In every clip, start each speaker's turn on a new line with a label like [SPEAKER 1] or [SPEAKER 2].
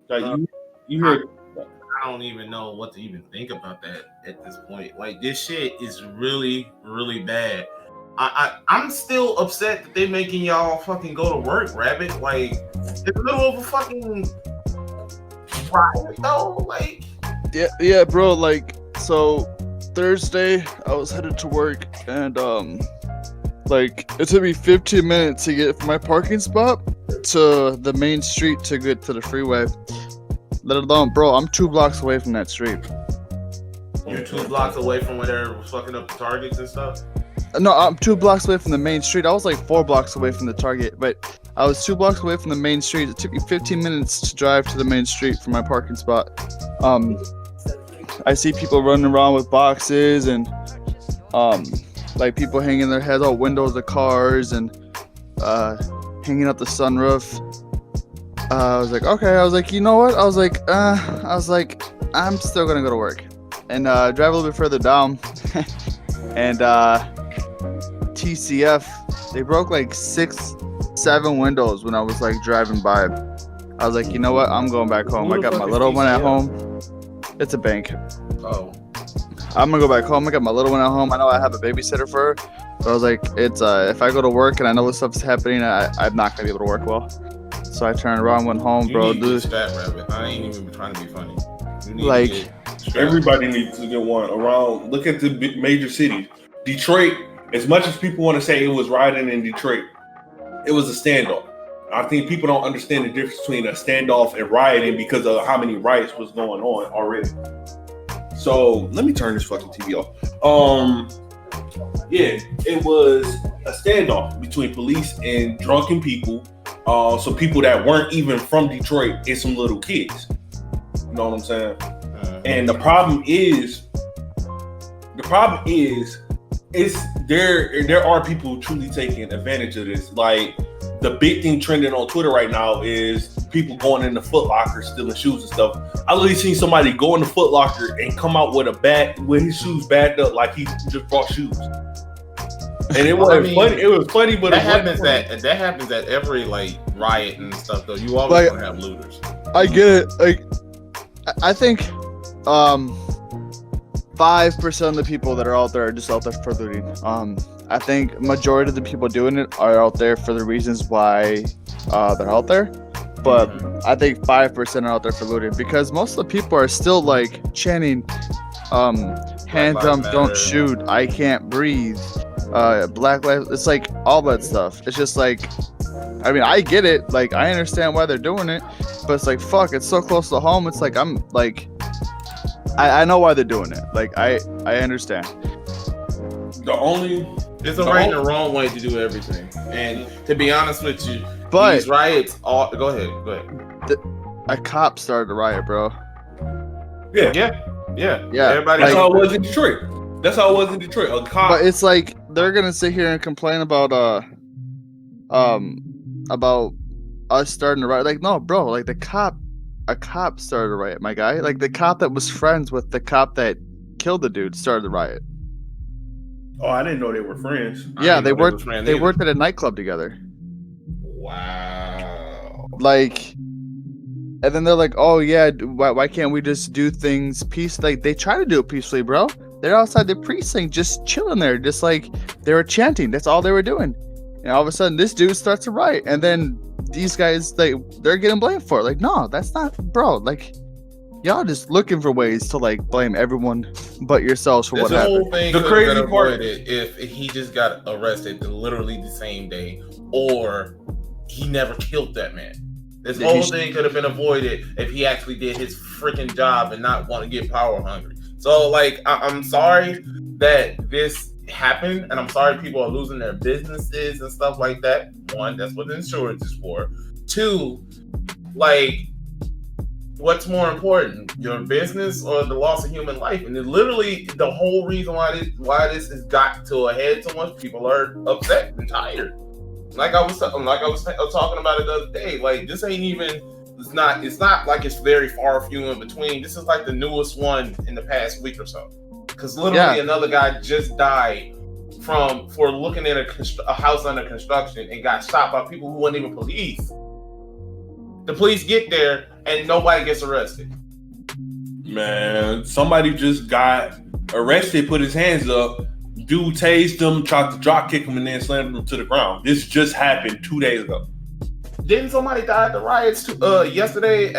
[SPEAKER 1] Like you hear.
[SPEAKER 2] I don't even know what to even think about that at this point. Like this shit is really, really bad. I'm still upset that they making y'all fucking go to work, Rabbit. Like in the middle of a fucking riot, though. Like
[SPEAKER 3] yeah, bro. Like so, Thursday I was headed to work and like it took me 15 minutes to get from my parking spot to the main street to get to the freeway. Let alone, bro, I'm 2 blocks away from that street.
[SPEAKER 2] You're 2 blocks away from where they're fucking up the targets and stuff?
[SPEAKER 3] No, I'm 2 blocks away from the main street. I was like 4 blocks away from the target, but I was 2 blocks away from the main street. It took me 15 minutes to drive to the main street from my parking spot. I see people running around with boxes and like people hanging their heads out windows of cars and hanging out the sunroof. I was like, okay. I was like, you know what? I was like, I'm still gonna go to work and drive a little bit further down. And TCF, they broke like 6-7 windows when I was like driving by. I was like, you know what? I'm going back home. I got my little one at home. It's a bank.
[SPEAKER 2] Oh.
[SPEAKER 3] I'm gonna go back home. I got my little one at home. I know I have a babysitter for her, but I was like, it's if I go to work and I know this stuff's happening, I'm not gonna be able to work well. So I turned around, went home, bro.
[SPEAKER 2] You need to get that, Rabbit. I ain't even trying to be funny.
[SPEAKER 3] Like
[SPEAKER 1] everybody needs to get one around. Look at the major cities. Detroit. As much as people want to say it was rioting in Detroit, it was a standoff. I think people don't understand the difference between a standoff and rioting because of how many riots was going on already. So let me turn this fucking TV off. Yeah, it was a standoff between police and drunken people. So people that weren't even from Detroit and some little kids. You know what I'm saying? And the problem is, there are people truly taking advantage of this. Like the big thing trending on Twitter right now is people going into Foot Locker stealing shoes and stuff. I literally seen somebody go in the Foot Locker and come out with a bag with his shoes bagged up like he just brought shoes. And it was funny. It was funny, but
[SPEAKER 2] that happens at every like riot and stuff. Though you always gonna have looters.
[SPEAKER 3] I get it. Like I think 5% of the people that are out there are just out there for looting. I think majority of the people doing it are out there for the reasons why they're out there. But I think 5% are out there for looting because most of the people are still like chanting, hands up, don't shoot, I can't breathe, Black Lives. It's like all that stuff. It's just like, I mean, I get it. Like, I understand why they're doing it, but it's like, fuck, it's so close to home. It's like, I'm like, I know why they're doing it. Like, I understand.
[SPEAKER 2] There's a right and a wrong way to do everything. And to be honest with you,
[SPEAKER 3] but
[SPEAKER 2] these riots go ahead.
[SPEAKER 3] A cop started a riot, bro.
[SPEAKER 2] Yeah.
[SPEAKER 3] Everybody.
[SPEAKER 1] That's how it was in Detroit. A cop.
[SPEAKER 3] But it's like they're gonna sit here and complain about us starting a riot. Like, no, bro. Like a cop started a riot, my guy. Like the cop that was friends with the cop that killed the dude started the riot.
[SPEAKER 1] Oh, I didn't know they were friends.
[SPEAKER 3] Yeah, they worked at a nightclub together.
[SPEAKER 2] Wow.
[SPEAKER 3] Like, and then they're like, oh yeah, why can't we just do things peacefully? Like, they try to do it peacefully, bro. They're outside the precinct just chilling there, just like they were chanting. That's all they were doing. And all of a sudden this dude starts a riot, and then these guys, they're getting blamed for it. Like, no, that's not, bro. Like, y'all just looking for ways to like blame everyone but yourselves for what happened.
[SPEAKER 2] The crazy part is if he just got arrested literally the same day, or he never killed that man. This whole thing could have been avoided if he actually did his freaking job and not want to get power hungry. So, like, I'm sorry that this happened, and I'm sorry people are losing their businesses and stuff like that. One, that's what insurance is for. Two, like, what's more important, your business or the loss of human life? And literally the whole reason why this has got to a head so much, people are upset and tired. Like I was talking about it the other day. Like, this ain't even. It's not like it's very far few in between. This is like the newest one in the past week or so. Because literally another guy just died for looking at a house under construction and got shot by people who weren't even police. The police get there and nobody gets arrested.
[SPEAKER 1] Man, somebody just got arrested, put his hands up. Dude tased him, tried to drop kick him, and then slammed him to the ground. This just happened 2 days ago.
[SPEAKER 2] Didn't somebody die at the riots yesterday?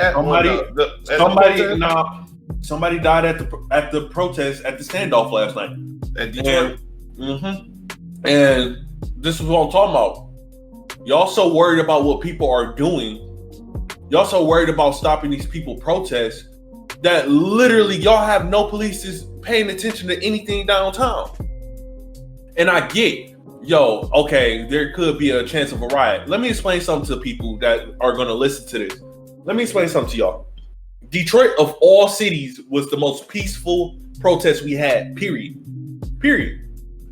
[SPEAKER 1] Somebody died at the protest at the standoff last night
[SPEAKER 2] at Detroit.
[SPEAKER 1] And this is what I'm talking about. Y'all so worried about what people are doing. Y'all so worried about stopping these people protests that literally y'all have no police is paying attention to anything downtown. And I get, okay, there could be a chance of a riot. Let me explain something to people that are going to listen to this. Let me explain something to y'all. Detroit, of all cities, was the most peaceful protest we had, period.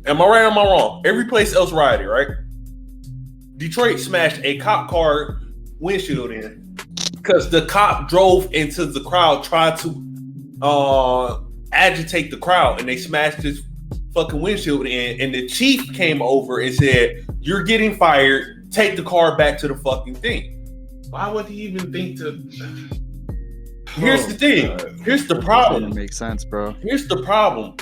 [SPEAKER 1] Am I right or am I wrong? Every place else rioted, right? Detroit smashed a cop car windshield in because the cop drove into the crowd, tried to agitate the crowd, and they smashed his fucking windshield in, and the chief came over and said, "You're getting fired. Take the car back to the fucking thing."
[SPEAKER 2] Why would he even think to?
[SPEAKER 1] Here's the thing. Here's the problem.
[SPEAKER 3] It makes sense, bro.
[SPEAKER 1] Here's the problem.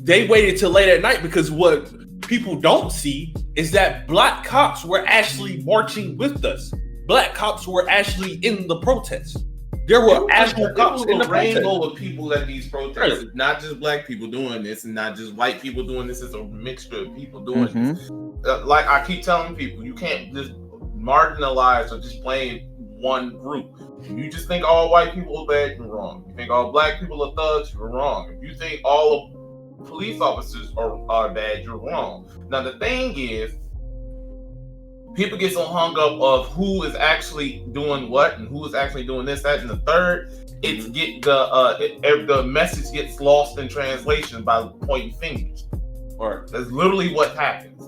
[SPEAKER 1] They waited till late at night because what people don't see is that black cops were actually marching with us. Black cops were actually in the protest. There were actual cops in the
[SPEAKER 2] rainbow of people at these protests. It's not just black people doing this, and not just white people doing this. It's a mixture of people doing this. Like I keep telling people, you can't just marginalize or just blame one group. If you just think all white people are bad, you're wrong. If you think all black people are thugs, you're wrong. If you think all police officers are bad, you're wrong. Now the thing is, people get so hung up of who is actually doing what and who is actually doing this, that, and the third. It's the message gets lost in translation by pointing fingers.
[SPEAKER 1] Right.
[SPEAKER 2] That's literally what happens.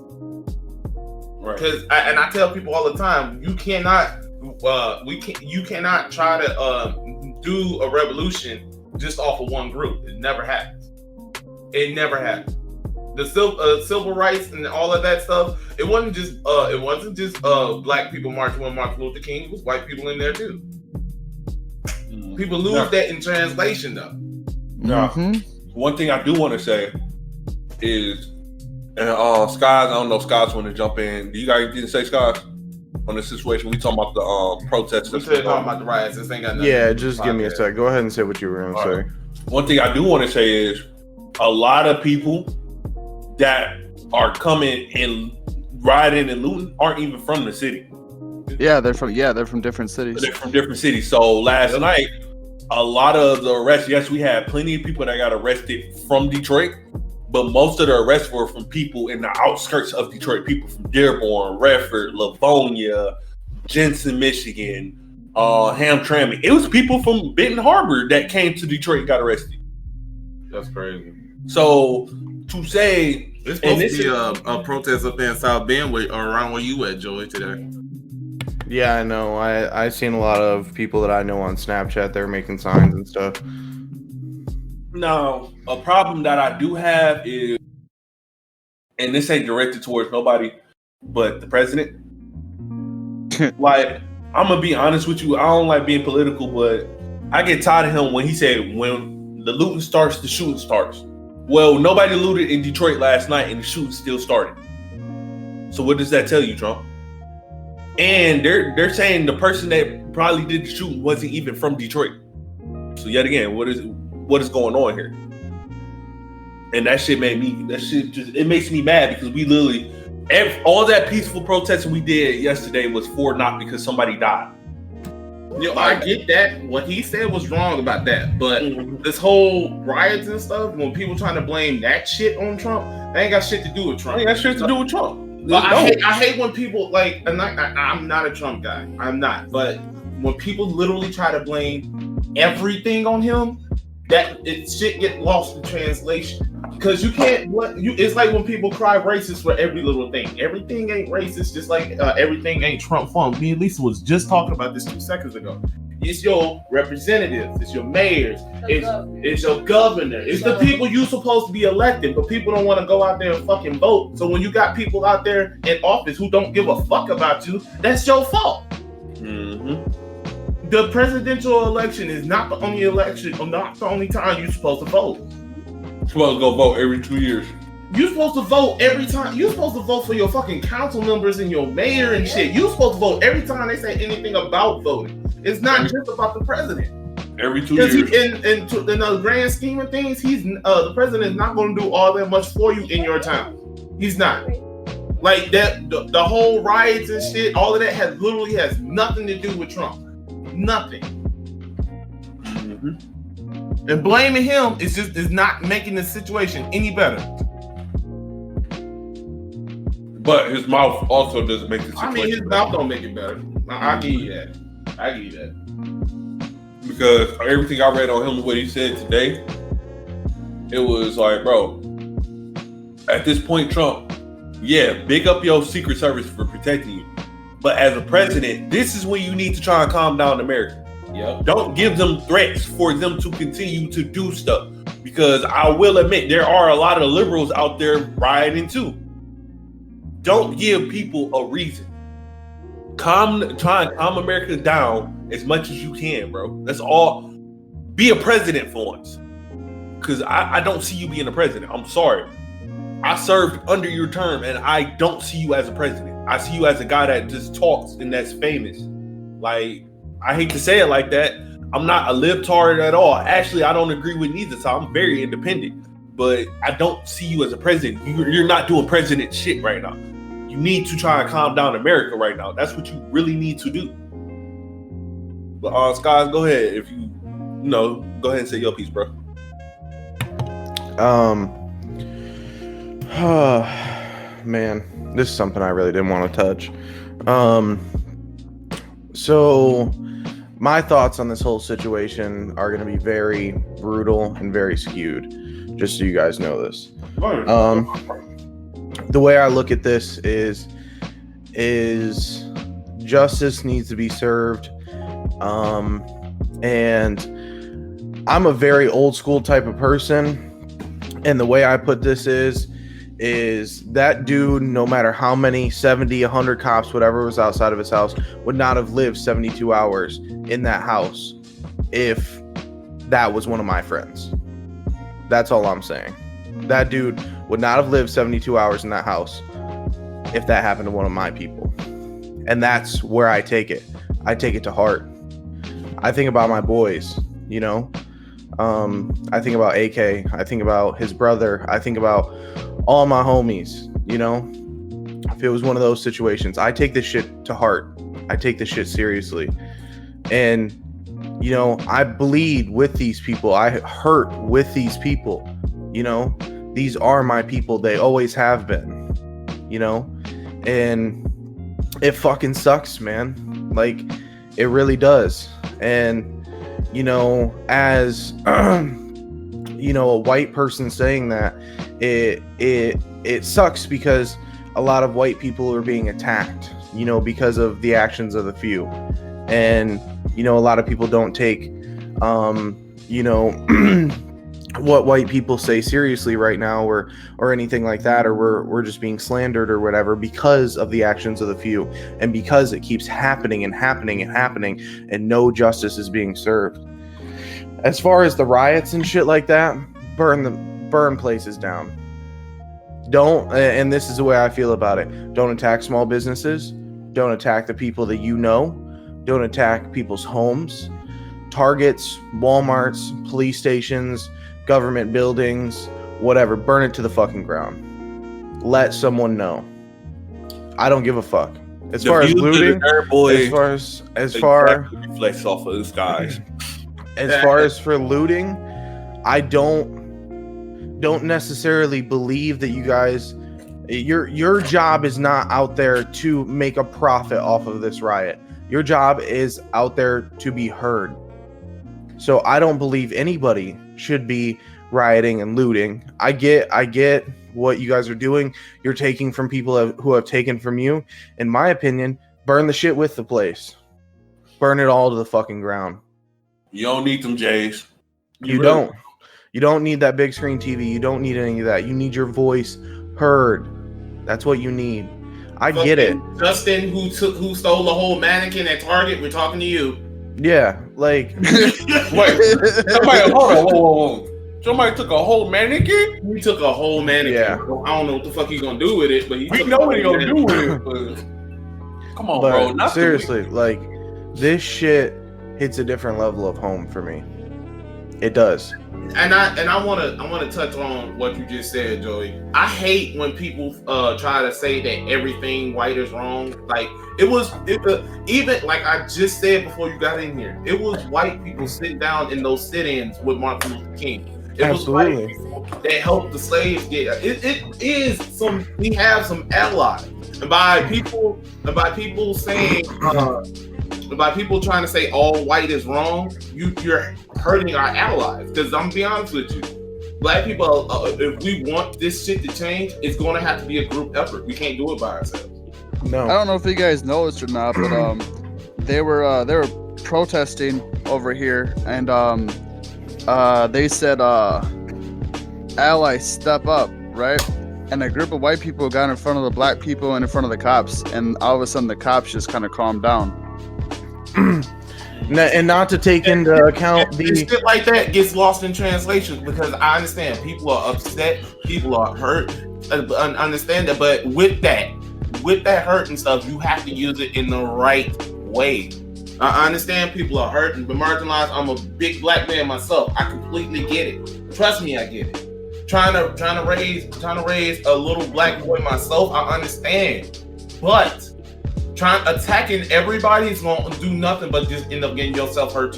[SPEAKER 1] Right.
[SPEAKER 2] Because I tell people all the time, you cannot try to do a revolution just off of one group. It never happens. It never happens. The civil rights and all of that stuff. It wasn't just black people marching with Martin Luther King. It was white people in there too. People lose that in translation though.
[SPEAKER 1] Now, one thing I do want to say is, and Skies, I don't know if Skies want to jump in. Do you guys didn't say Skies on this situation? We talking about the protests.
[SPEAKER 2] We said talking about the riots. This ain't got nothing.
[SPEAKER 4] Yeah, just give me a sec. Go ahead and say what you were going to say.
[SPEAKER 1] One thing I do want to say is a lot of people that are coming and rioting and looting aren't even from the city.
[SPEAKER 3] Yeah, they're from different cities.
[SPEAKER 1] They're from different cities. So last night, a lot of the arrests, yes, we had plenty of people that got arrested from Detroit, but most of the arrests were from people in the outskirts of Detroit, people from Dearborn, Redford, Livonia, Jensen, Michigan, Hamtramck. It was people from Benton Harbor that came to Detroit and got arrested.
[SPEAKER 2] That's crazy.
[SPEAKER 1] So to say,
[SPEAKER 2] it's supposed to be a protest up there in South Bend or around where you at, Joey, today.
[SPEAKER 4] Yeah, I know. I've seen a lot of people that I know on Snapchat. They're making signs and stuff.
[SPEAKER 1] Now, a problem that I do have is, and this ain't directed towards nobody but the president. Like, I'm gonna be honest with you. I don't like being political, but I get tired of him when he said, when the looting starts, the shooting starts. Well, nobody looted in Detroit last night and the shooting still started. So what does that tell you, Trump? And they're saying the person that probably did the shooting wasn't even from Detroit. So yet again, what is going on here? And that shit it makes me mad because we literally, all that peaceful protesting we did yesterday was for not because somebody died.
[SPEAKER 2] I get that. What he said was wrong about that. But this whole riots and stuff, when people trying to blame that shit on Trump, that ain't got shit to do with Trump.
[SPEAKER 1] It ain't got shit to do with Trump.
[SPEAKER 2] But I hate when people like, and I'm not a Trump guy. I'm not. But when people literally try to blame everything on him, that shit get lost in translation. Because you can't. It's like when people cry racist for every little thing. Everything ain't racist. Just like everything ain't Trump fault. Me and Lisa was just talking about this 2 seconds ago. It's your representatives. It's your mayors. It's your governor. It's the people you supposed to be elected, but people don't want to go out there and fucking vote. So when you got people out there in office who don't give a fuck about you, that's your fault. the presidential election is not the only election, or not the only time you're supposed to vote.
[SPEAKER 1] You're supposed to go vote every 2 years.
[SPEAKER 2] You're supposed to vote every time. You're supposed to vote for your fucking council members and your mayor and shit. You're supposed to vote every time they say anything about voting. It's not just about the president.
[SPEAKER 1] Every 2 years.
[SPEAKER 2] In the grand scheme of things, the president is not going to do all that much for you in your town. He's not. Like that, the whole riots and shit, all of that literally has nothing to do with Trump. Nothing. Mm-hmm. And blaming him is not making the situation any better.
[SPEAKER 1] But his mouth also doesn't make the situation.
[SPEAKER 2] I mean, his mouth don't make it better. I give you that.
[SPEAKER 1] Because everything I read on him, what he said today, it was like, bro, at this point, Trump, yeah, big up your Secret Service for protecting you. But as a president, this is when you need to try and calm down America.
[SPEAKER 2] Yep.
[SPEAKER 1] Don't give them threats for them to continue to do stuff. Because I will admit, there are a lot of liberals out there rioting too. Don't give people a reason. Try and calm America down as much as you can, bro. That's all. Be a president for once. Because I don't see you being a president. I'm sorry. I served under your term, and I don't see you as a president. I see you as a guy that just talks and that's famous. Like, I hate to say it like that. I'm not a libtard at all. Actually, I don't agree with neither, so I'm very independent. But I don't see you as a president. You're not doing president shit right now. You need to try and calm down America right now. That's what you really need to do. But Skies, go ahead. If you know, go ahead and say your piece, bro.
[SPEAKER 4] Man, this is something I really didn't want to touch. So my thoughts on this whole situation are going to be very brutal and very skewed, just so you guys know this. The way I look at this is justice needs to be served. And I'm a very old school type of person. And the way I put this is that dude, no matter how many 70, 100 cops, whatever was outside of his house, would not have lived 72 hours in that house if that was one of my friends. That's all I'm saying. That dude would not have lived 72 hours in that house if that happened to one of my people. And that's where I take it. I take it to heart. I think about my boys, you know. I think about AK. I think about his brother. I think about all my homies, you know. If it was one of those situations, I take this shit to heart. I take this shit seriously. And, you know, I bleed with these people. I hurt with these people, you know. These are my people. They always have been, you know. And it fucking sucks, man. Like, it really does. And, you know, as you know, a white person saying that, it sucks because a lot of white people are being attacked, you know, because of the actions of the few. And, you know, a lot of people don't take you know, what white people say seriously right now, or anything like that, or we're just being slandered or whatever because of the actions of the few, and because it keeps happening and happening and happening, and no justice is being served. As far as the riots and shit like that, burn places down. Don't, and this is the way I feel about it, don't attack small businesses, don't attack the people that you know, don't attack people's homes, Targets, Walmarts, police stations, government buildings, whatever. Burn it to the fucking ground. Let someone know. I don't give a fuck. As far as looting, as far
[SPEAKER 1] reflects off of the skies.
[SPEAKER 4] As far as for looting, I don't necessarily believe that you guys, your job is not out there to make a profit off of this riot. Your job is out there to be heard. So I don't believe anybody should be rioting and looting. I get what you guys are doing. You're taking from people who have taken from you. In my opinion, burn the shit with the place. Burn it all to the fucking ground.
[SPEAKER 1] You don't need them J's.
[SPEAKER 4] You don't. You don't need that big screen TV. You don't need any of that. You need your voice heard. That's what you need. I get it.
[SPEAKER 2] Justin, who stole the whole mannequin at Target, we're talking to you.
[SPEAKER 4] Yeah, like
[SPEAKER 1] Wait, somebody, hold on, whoa. Somebody took a whole mannequin?
[SPEAKER 2] He took a whole mannequin.
[SPEAKER 4] Yeah.
[SPEAKER 2] So I don't know what the fuck he's gonna do with it, but
[SPEAKER 1] We know what he gonna do with it, but come on, bro.
[SPEAKER 4] but seriously, like this shit hits a different level of home for me. It does.
[SPEAKER 2] And I wanna touch on what you just said, Joey. I hate when people try to say that everything white is wrong. Like even like I just said before you got in here, it was white people sitting down in those sit-ins with Martin Luther King. It
[SPEAKER 4] Absolutely.
[SPEAKER 2] was white people that helped the slaves get. It is some. We have some allies, and by people saying. By people trying to say all white is wrong, you're hurting our allies. Because I'm gonna be honest with you, black people, if we want this shit to change, it's going to have to be a group effort. We can't do it by ourselves.
[SPEAKER 4] No.
[SPEAKER 3] I don't know if you guys noticed or not, but they were protesting over here, and they said allies step up, right? And a group of white people got in front of the black people and in front of the cops, and all of a sudden the cops just kind of calmed down.
[SPEAKER 4] And not to take into account the
[SPEAKER 2] shit like that gets lost in translation, because I understand people are upset, people are hurt, understand that, but with that hurt and stuff, you have to use it in the right way. I understand people are hurt and been marginalized. I'm a big black man myself. I completely get it. Trust me, I get it. Trying to raise a little black boy myself, I understand. But attacking everybody is going to do nothing but just end up getting yourself hurt.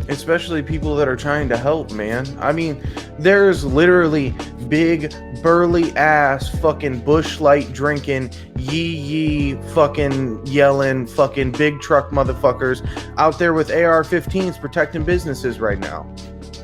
[SPEAKER 4] especially people that are trying to help, man. I mean, there's literally big, burly ass fucking Busch Light drinking, yee fucking yelling, fucking big truck motherfuckers out there with AR-15s protecting businesses right now.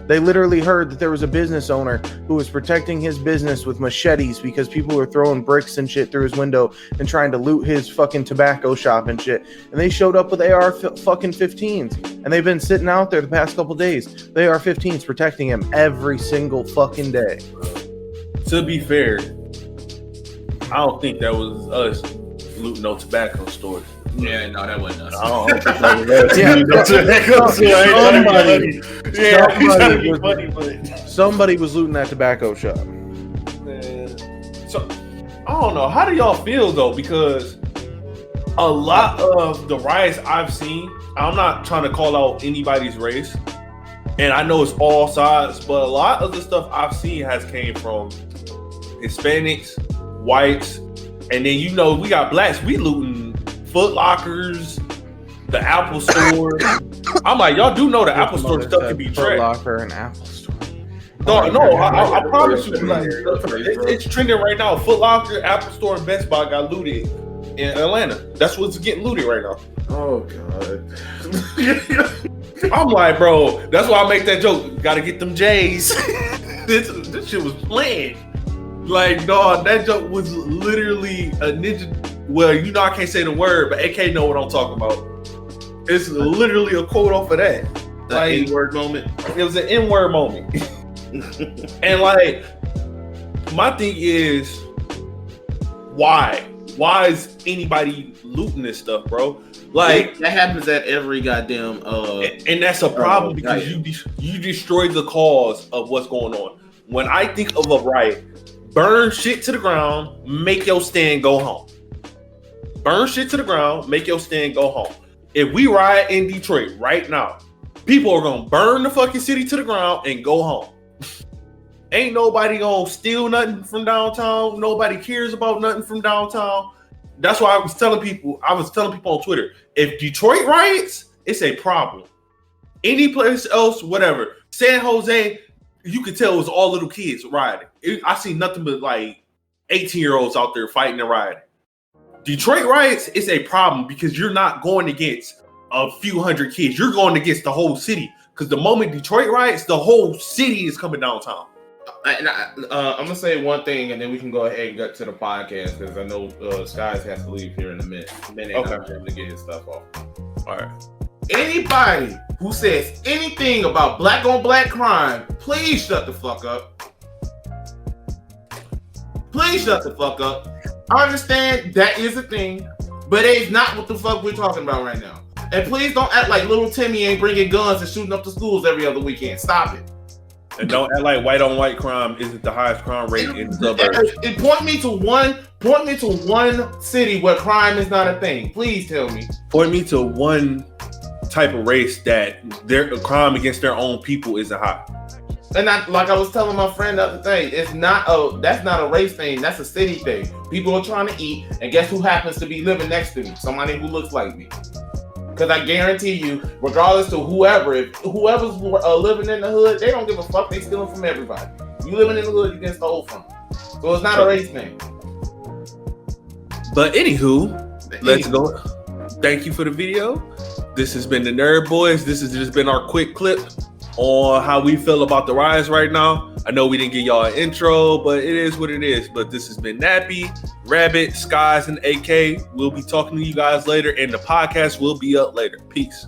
[SPEAKER 4] They literally heard that there was a business owner who was protecting his business with machetes because people were throwing bricks and shit through his window and trying to loot his fucking tobacco shop and shit. And they showed up with AR-15s. And they've been sitting out there the past couple days. The AR-15s protecting him every single fucking day.
[SPEAKER 1] To be fair, I don't think that was us looting no tobacco stores.
[SPEAKER 2] Yeah, no, that wasn't us.
[SPEAKER 1] I don't think that was us.
[SPEAKER 4] Somebody was looting that tobacco shop.
[SPEAKER 1] So I don't know. How do y'all feel though? Because a lot of the riots I've seen, I'm not trying to call out anybody's race, and I know it's all sides, but a lot of the stuff I've seen has came from Hispanics, whites, and then we got blacks. We looting Foot Lockers, the Apple store. I'm like, y'all do know the Apple store stuff can be tracked.
[SPEAKER 4] Foot Locker and Apple store.
[SPEAKER 1] I promise you, like, it's trending right now. Foot Locker, Apple store, and Best Buy got looted in Atlanta. That's what's getting looted right now.
[SPEAKER 2] Oh god.
[SPEAKER 1] I'm like, bro, that's why I make that joke. Gotta get them J's. This shit was planned. Like, dog, that joke was literally a ninja. Well, I can't say the word, but AK know what I'm talking about. It's literally a quote off of that.
[SPEAKER 2] Like, N-word moment.
[SPEAKER 1] It was an N-word moment. And like, my thing is, why? Why is anybody looting this stuff, bro? Like,
[SPEAKER 2] that happens at every goddamn
[SPEAKER 1] and that's a problem because you destroyed the cause of what's going on. When I think of a riot, burn shit to the ground, make your stand, go home. Burn shit to the ground, make your stand, go home. If we riot in Detroit right now, people are gonna burn the fucking city to the ground and go home. Ain't nobody gonna steal nothing from downtown. Nobody cares about nothing from downtown. That's why I was telling people on Twitter, if Detroit riots, it's a problem. Any place else, whatever. San Jose, you could tell it was all little kids rioting. I see nothing but like 18-year-olds out there fighting and rioting. Detroit riots is a problem because you're not going against a few hundred kids. You're going against the whole city. Because the moment Detroit riots, the whole city is coming downtown.
[SPEAKER 2] I'm gonna say one thing, and then we can go ahead and get to the podcast because I know Skies has to leave here in a minute. Okay, I'm able to get his stuff off. All right. Anybody who says anything about black on black crime, please shut the fuck up. Please shut the fuck up. I understand that is a thing, but it's not what the fuck we're talking about right now. And please don't act like little Timmy ain't bringing guns and shooting up the schools every other weekend. Stop it.
[SPEAKER 1] And don't act like white on white crime isn't the highest crime rate in the suburbs.
[SPEAKER 2] Point me to one city where crime is not a thing. Please tell me.
[SPEAKER 1] Point me to one type of race that their crime against their own people isn't high.
[SPEAKER 2] And like I was telling my friend the other day, that's not a race thing. That's a city thing. People are trying to eat, and guess who happens to be living next to me? Somebody who looks like me. Because I guarantee you, regardless of whoever's living in the hood, they don't give a fuck. They stealing from everybody. You living in the hood, you get stole from. So it's not a race thing.
[SPEAKER 1] But anywho, let's go. Thank you for the video. This has been the Nerd Boys. This has just been our quick clip on how we feel about the riots right now. I know we didn't give y'all an intro, but it is what it is. But this has been Nappy, Rabbit, Skies, and AK. We'll be talking to you guys later, and the podcast will be up later. Peace.